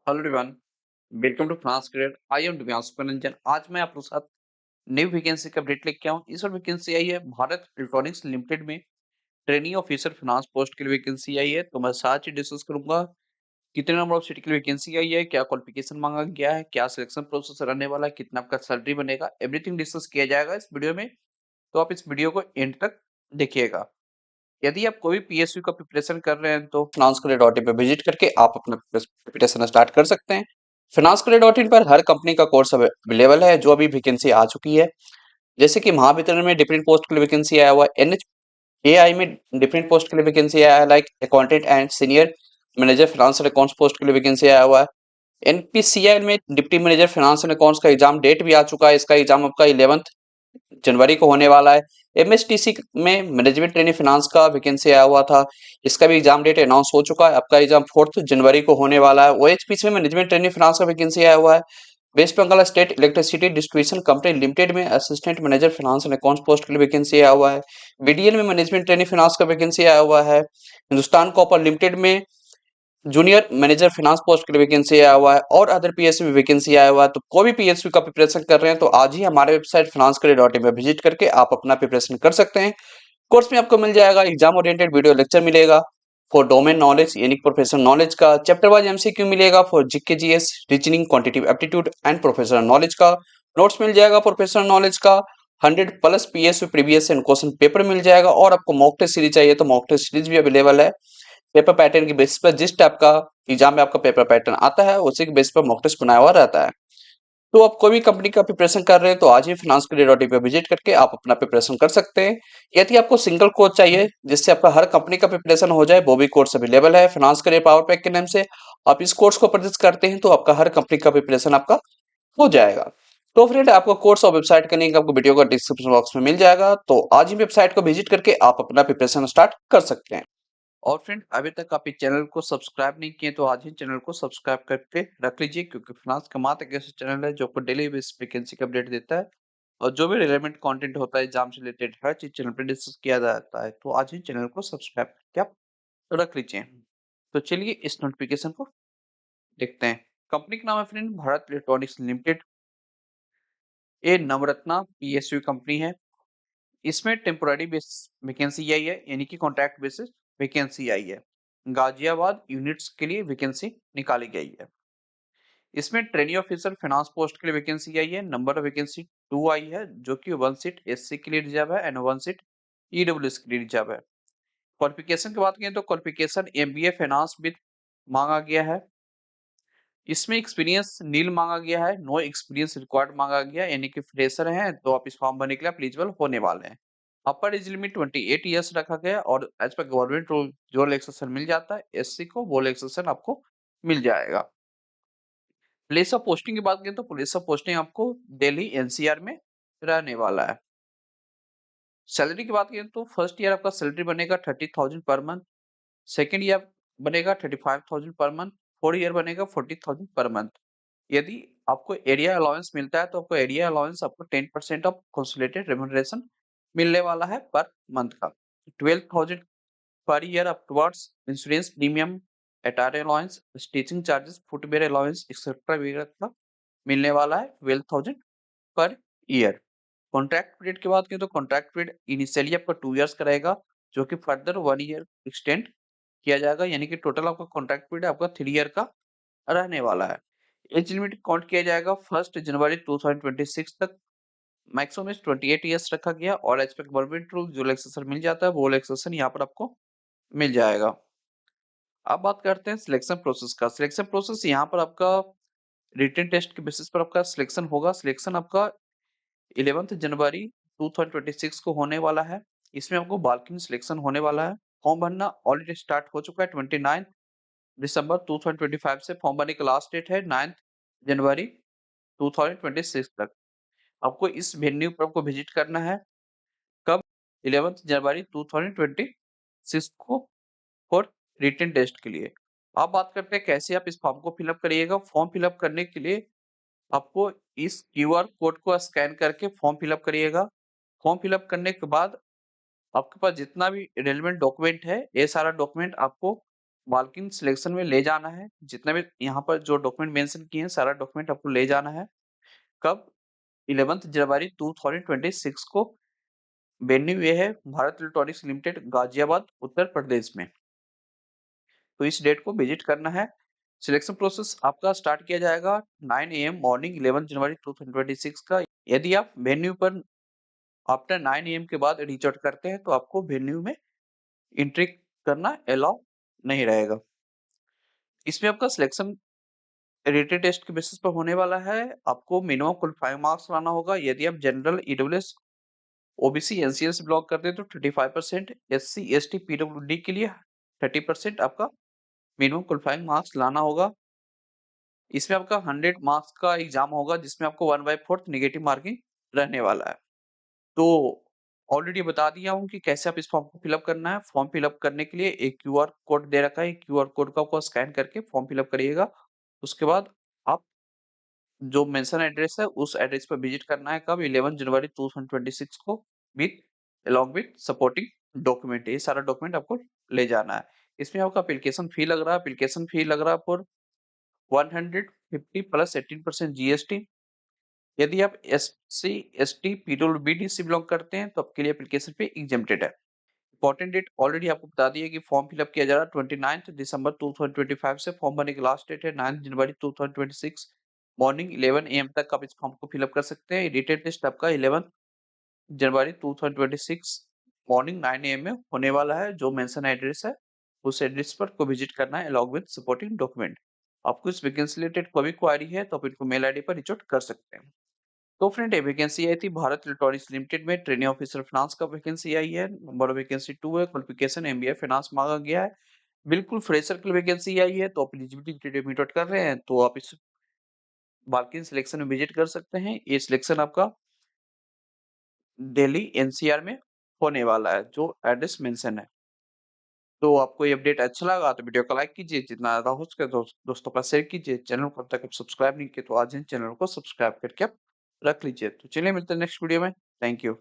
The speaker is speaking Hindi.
Hello everyone, welcome to France create. I am Divyansh Ranjan. आज मैं आपके साथ न्यू वैकेंसी का अपडेट लेके आया हूँ। इस बार वैकेंसी आई है भारत इलेक्ट्रॉनिक्स लिमिटेड में ट्रेनी ऑफिसर फाइनेंस पोस्ट के लिए वैकेंसी आई है। तो मैं साथ ही डिस्कस करूंगा कितने नंबर ऑफ सीट के लिए वैकेंसी आई है, क्या क्वालिफिकेशन मांगा गया है, क्या सिलेक्शन प्रोसेस रहने वाला है, कितना आपका सैलरी बनेगा, एवरीथिंग डिस्कस किया जाएगा इस वीडियो में। तो आप इस वीडियो को एंड तक देखिएगा। यदि आप कोई पीएसयू का प्रिपरेशन कर रहे हैं तो financecredit.in पे विजिट करके आप अपना प्रिपरेशन स्टार्ट कर सकते हैं। financecredit.in पर हर कंपनी का कोर्स अवेलेबल है जो अभी वैकेंसी आ चुकी है। जैसे कि महावितरण में डिफरेंट पोस्ट के लिए वैकेंसी आया हुआ है, एनएचएआई में डिफरेंट पोस्ट के लिए वैकेंसी आया है, like accountant and senior manager finance and accounts post के लिए वैकेंसी आया हुआ है। एनपीसीआई में deputy manager finance and accounts का एग्जाम डेट भी आ चुका है। इसका एग्जाम आपका 11 जनवरी को होने वाला है। एमएसटीसी में मैनेजमेंट ट्रेनिंग फाइनेंस का वैकेंसी आया हुआ था। इसका भी एग्जाम डेट अनाउंस हो चुका है। आपका एग्जाम 4 जनवरी को होने वाला है। ओएचपीसी में मैनेजमेंट ट्रेनिंग फाइनेंस का वैकेंसी आया हुआ है। West Bengal State Electricity Distribution Company Limited में assistant manager finance and accounts post के लिए वैकेंसी आया हुआ है। बीडीएल में मैनेजमेंट ट्रेनिंग फाइनेंस का वैकेंसी आया हुआ है। हिंदुस्तान कॉपर लिमिटेड में जूनियर मैनेजर फाइनेंस पोस्ट के लिए वैकेंसी आया हुआ है और अदर पीएसयू में वैकेंसी आया हुआ है। तो कोई भी पीएसयू का प्रिपरेशन कर रहे हैं तो आज ही हमारे वेबसाइट financecredit.in में विजिट करके आप अपना प्रिपरेशन कर सकते हैं। कोर्स में आपको मिल जाएगा एग्जाम ओरिएंटेड वीडियो लेक्चर मिलेगा फॉर डोमेन नॉलेज यानी प्रोफेशनल नॉलेज का, चैप्टर वाइज एमसीक्यू मिलेगा for GK GS reasoning quantitative aptitude and professional knowledge का, नोट्स मिल जाएगा प्रोफेशनल नॉलेज का, 100 plus PSU previous and question paper मिल जाएगा और आपको मॉक टेस्ट सीरीज चाहिए तो मॉक टेस्ट सीरीज भी अवेलेबल है। पेपर पैटर्न की बेसिस पर जिस टाइप का एग्जाम में आपका पेपर पैटर्न आता है उसी के बेस पर मॉक टेस्ट बनाया हुआ रहता है। तो आप कोई भी कंपनी का प्रिपरेशन कर रहे हैं तो आज ही financecredit.in पे विजिट करके आप अपना प्रिपरेशन कर सकते हैं। यदि आपको सिंगल कोर्स चाहिए जिससे आपका हर कंपनी का प्रिपरेशन हो जाए वो भी कोर्स अवेलेबल है फाइनेंस करियर पावर पैक के नाम से। आप इस कोर्स को परचेज करते हैं तो आपका हर कंपनी का प्रिपरेशन आपका हो जाएगा। तो फ्रेंड आपको कोर्स और वेबसाइट का लिंक आपको वीडियो का डिस्क्रिप्शन बॉक्स में मिल जाएगा। तो आज ही वेबसाइट को विजिट करके आप अपना प्रिपरेशन स्टार्ट कर सकते हैं। और फ्रेंड अभी तक आप इस चैनल को सब्सक्राइब नहीं किए तो आज ही चैनल को सब्सक्राइब करके रख लीजिए, क्योंकि फाइनेंस का मात्र एक ऐसा चैनल है जो आपको डेली बेसिस वैकेंसी का अपडेट देता है और जो भी रिलेवेंट कंटेंट होता है एग्जाम से रिलेटेड हर चीज चैनल पर डिस्कस किया जाता है। तो आज ही चैनल को सब्सक्राइब करके आप रख लीजिए। तो चलिए इस नोटिफिकेशन को देखते हैं। कंपनी का नाम है फ्रेंड भारत इलेक्ट्रॉनिक्स लिमिटेड। ये नवरत्ना पीएसयू कंपनी है। इसमें टेम्पोररी बेसिस वैकेंसी आई है यानी कि कॉन्ट्रैक्ट बेसिस वैकेंसी आई है। गाजियाबाद यूनिट्स के लिए वैकेंसी निकाली गई है। इसमें ट्रेनी ऑफिसर फाइनेंस पोस्ट के लिए वैकेंसी आई है। नंबर ऑफ वैकेंसी 2 आई है, जो कि 1 सीट एससी के लिए रिजर्व है एंड 1 सीट ईडब्ल्यूएस के लिए रिजर्व है। क्वालिफिकेशन की बात करें तो क्वालिफिकेशन एमबीए फाइनेंस विद मांगा गया है। इसमें एक्सपीरियंस नील मांगा गया है, नो एक्सपीरियंस रिक्वायर्ड मांगा गया है, यानी कि फ्रेशर हैं तो आप इस फॉर्म भरने के लिए एलिजिबल होने वाले हैं। अपर एज लिमिट 28 ईयर्स रखा गया है और एज पर गवर्नमेंट रूल जो रिलैक्सेशन मिल जाता है एससी को वो रिलैक्सेशन आपको मिल जाएगा। प्लेस ऑफ पोस्टिंग की बात करें तो प्लेस ऑफ पोस्टिंग आपको दिल्ली एनसीआर में रहने वाला है। सैलरी की बात करें तो फर्स्ट ईयर आपका सैलरी बनेगा 30,000 पर मंथ, सेकेंड ईयर बनेगा 35,000 पर मंथ, फोर्थ ईयर बनेगा 40,000 पर मंथ। यदि आपको एरिया अलाउंस मिलता है तो आपको एरिया अलाउंस आपको 10% ऑफ कंसोलिडेटेड रेम्युनरेशन मिलने वाला है पर मंथ का। 12,000 per year upwards insurance premium, attire allowance, teaching charges, footwear allowance etcetera वगैरह का मिलने वाला है 12,000 पर ईयर। कॉन्ट्रैक्ट पीरियड की बात करें तो कॉन्ट्रैक्ट पीरियड इनिशियली आपका 2 इयर्स का रहेगा, जो कि फर्दर 1 ईयर एक्सटेंड किया जाएगा, यानी कि टोटल आपका कॉन्ट्रैक्ट पीरियड आपका 3 ईयर का रहने वाला है। एज लिमिट काउंट किया जाएगा 1 जनवरी 2026 तक। मैक्सिमम एज 28 ईयर्स रखा गया और एज पर गवर्नमेंट रूल जो रिलैक्सेशन मिल जाता है वो रिलैक्सेशन यहाँ पर आपको मिल जाएगा। अब बात करते हैं सिलेक्शन प्रोसेस का। सिलेक्शन प्रोसेस यहाँ पर आपका रिटन टेस्ट के बेसिस पर आपका सिलेक्शन होगा। सिलेक्शन आपका 11 जनवरी 2026 को होने वाला है। इसमें आपको बाल्कनी सिलेक्शन होने वाला है। फॉर्म भरना ऑलरेडी स्टार्ट हो चुका है। 29 दिसंबर 2025 से फॉर्म भरने का लास्ट डेट है 9 जनवरी 2026 तक। आपको इस वेन्यू पर आपको विजिट करना है। कब? 11 जनवरी 2026 को फॉर रिटन टेस्ट के लिए। अब बात करते हैं कैसे आप इस फॉर्म को फिलअप करिएगा। फॉर्म फिलअप करने के लिए आपको इस क्यूआर कोड को स्कैन करके फॉर्म फिलअप करिएगा। फॉर्म फिलअप करने के बाद आपके पास जितना भी रेलेवेंट डॉक्यूमेंट है ये सारा डॉक्यूमेंट आपको वाल्किन सिलेक्शन में ले जाना है। जितने भी यहाँ पर जो डॉक्यूमेंट मेंशन किए हैं, सारा डॉक्यूमेंट आपको ले जाना है। कब? 11th जनवरी 2026 को। वेन्यू ये है भारत इलेक्ट्रॉनिक्स लिमिटेड, गाजियाबाद, उत्तर प्रदेश में। तो इस डेट को विजिट करना है। सिलेक्शन प्रोसेस आपका स्टार्ट किया जाएगा 9 AM मॉर्निंग 11 जनवरी 2026 का। यदि आप वेन्यू पर आफ्टर 9 AM के बाद रीच आउट करते हैं, तो आपको वेन्यू में एंट्री करना अलाउ नहीं रहेगा। इसमें आपका सिलेक्शन रिटेन टेस्ट के बेसिस पर होने वाला है। आपको मिनिमम क्वालिफाइंग मार्क्स लाना होगा। यदि आप जनरल, ईडब्ल्यूएस, ओबीसी, एनसीएल से बिलॉन्ग करते हैं तो 35%, एससी, एसटी, पीडब्ल्यूडी के लिए 30% आपका मिनिमम क्वालिफाइंग मार्क्स लाना होगा। इसमें आपका 100 मार्क्स का एग्जाम होगा, जिसमें आपको 1/4 नेगेटिव मार्किंग रहने वाला है। तो ऑलरेडी बता दिया हूँ कि कैसे आप इस फॉर्म को फिलअप करना है। फॉर्म फिलअप करने के लिए एक क्यूआर कोड दे रखा है। क्यूआर कोड को आपको स्कैन करके फॉर्म फिलअप करिएगा। उसके बाद आप जो मेंशन एड्रेस है, उस एड्रेस पर विजिट करना है। कब? 11 जनवरी 2026 को, with along with supporting document. ये सारा डॉक्यूमेंट आपको ले जाना है। इसमें आपका एप्लीकेशन फी लग रहा है। एप्लीकेशन फी लग रहा है फॉर 150 प्लस 18% जीएसटी। यदि आप एससी, एसटी, पीडब्ल्यूडी से बिलोंग करते हैं, तो आपके लिए एप्लीकेशन फी एग्जेम्प्टेड है। इंपॉर्टेंट डेट ऑलरेडी आपको बता दिया कि फॉर्म फिलअप किया जा रहा है 29 दिसंबर 2025 से। फॉर्म भरने की लास्ट डेट है 9 जनवरी 2026 मॉर्निंग 11 AM तक आप इस फॉर्म को फिलअप कर सकते हैं। रिटेन टेस्ट आपका 11 जनवरी 2026 मॉर्निंग 9 AM में होने वाला है। जो मेंशन एड्रेस है, उस एड्रेस पर को विजिट करना है अलॉन्ग विद सपोर्टिंग डॉक्यूमेंट। आपको इस वैकेंसी रिलेटेड कोई भी क्वेरी है, तो आप इनको मेल आईडी पर रीच आउट कर सकते हैं। तो फ्रेंड, ये वैकेंसी आई थी भारत इलेक्ट्रॉनिक्स लिमिटेड में, ट्रेनिंग ऑफिसर फाइनेंस का वैकेंसी आई है। नंबर ऑफ वैकेंसी 2 है। क्वालिफिकेशन एमबीए फाइनेंस मांगा गया है। बिल्कुल फ्रेशर की वैकेंसी आई है। तो आप एलिजिबिलिटी मीट आउट कर रहे हैं, तो आप इस बाल्किन सिलेक्शन में विजिट कर सकते हैं। ये सिलेक्शन आपका दिल्ली एनसीआर में होने वाला है, जो एड्रेस मेंशन है। तो आपको ये अपडेट अच्छा लगा तो वीडियो को लाइक कीजिए, जितना ज़्यादा हो सके दोस्तों के साथ शेयर कीजिए। चैनल को अब तक आप सब्सक्राइब नहीं किए, तो आज ही चैनल को सब्सक्राइब करके आप रख लीजिए। तो चलिए, मिलते हैं नेक्स्ट वीडियो में। Thank you.